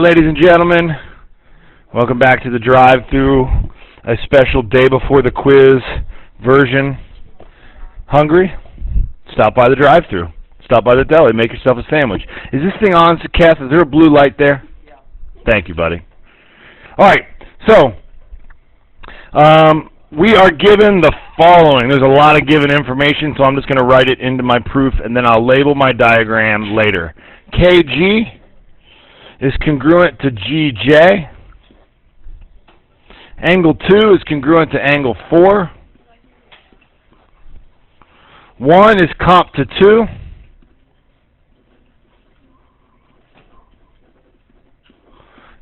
Ladies and gentlemen, welcome back to the drive-thru, a special day before the quiz version. Hungry? Stop by the drive-thru. Stop by the deli. Make yourself a sandwich. Is this thing on, Cass? Is there a blue light there? Yeah. Thank you, buddy. All right, so we are given the following. There's a lot of given information, so I'm just going to write it into my proof, and then I'll label my diagram later. KG is congruent to GJ. Angle 2 is congruent to angle 4. 1 is comp to 2.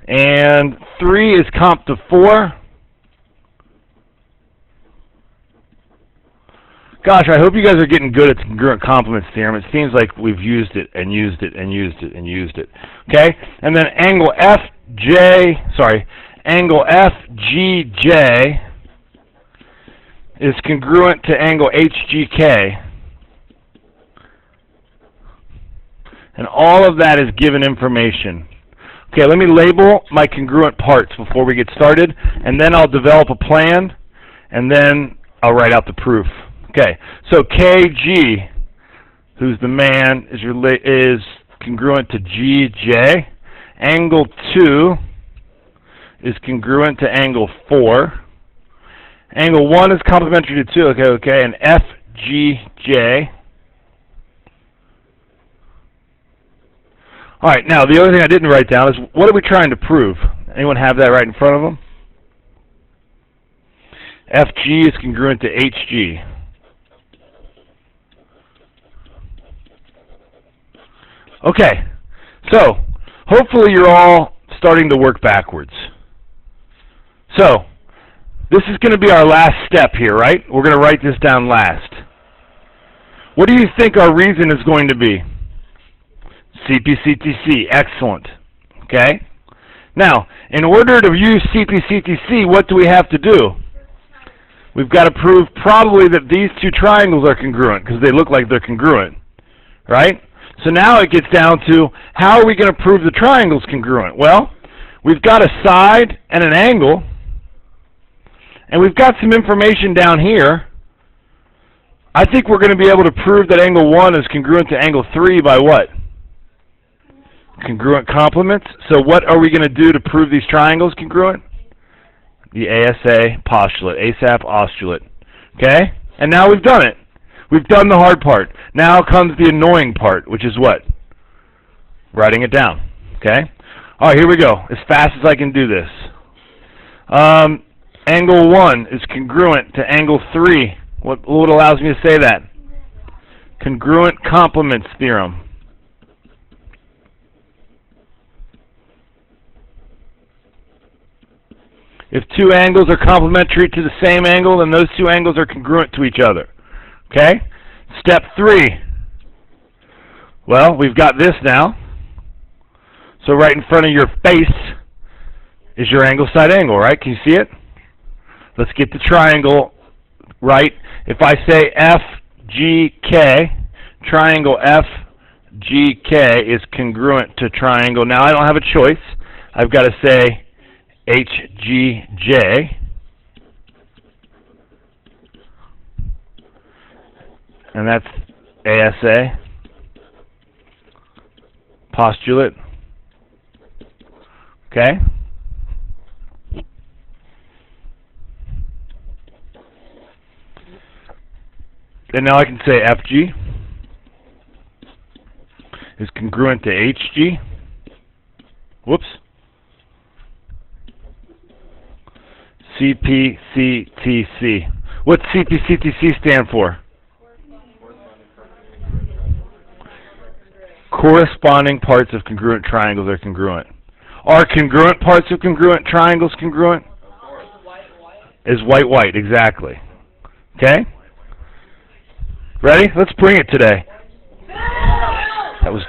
And 3 is comp to 4. Gosh, I hope you guys are getting good at congruent complements theorem. It seems like we've used it and used it and used it and used it. Okay? And then angle FGJ is congruent to angle HGK. And all of that is given information. Okay, let me label my congruent parts before we get started, and then I'll develop a plan, and then I'll write out the proof. Okay, so KG, who's the man, is congruent to GJ. Angle 2 is congruent to angle 4. Angle 1 is complementary to 2, okay, and FGJ. All right, now the other thing I didn't write down is, what are we trying to prove? Anyone have that right in front of them? FG is congruent to HG. Okay, so hopefully you're all starting to work backwards. So this is going to be our last step here, right? We're going to write this down last. What do you think our reason is going to be? CPCTC, excellent. Okay? Now, in order to use CPCTC, what do we have to do? We've got to prove probably that these two triangles are congruent, because they look like they're congruent, right? So now it gets down to, how are we going to prove the triangle's congruent? Well, we've got a side and an angle, and we've got some information down here. I think we're going to be able to prove that angle 1 is congruent to angle 3 by what? Congruent complements. So what are we going to do to prove these triangles congruent? The ASA postulate, ASAP postulate. Okay? And now we've done it. We've done the hard part. Now comes the annoying part, which is what? Writing it down. Okay? All right, here we go. As fast as I can do this. Angle 1 is congruent to angle 3. What allows me to say that? Congruent complements theorem. If two angles are complementary to the same angle, then those two angles are congruent to each other. Okay? Step 3. Well, we've got this now. So right in front of your face is your angle side angle, right? Can you see it? Let's get the triangle right. If I say FGK, triangle FGK is congruent to triangle. Now I don't have a choice. I've got to say HGJ. And that's ASA postulate. Okay? And now I can say FG is congruent to HG. Whoops. CPCTC. What's CPCTC stand for? Corresponding parts of congruent triangles are congruent. Are congruent parts of congruent triangles congruent? Is white, exactly. Okay? Ready? Let's bring it today. That was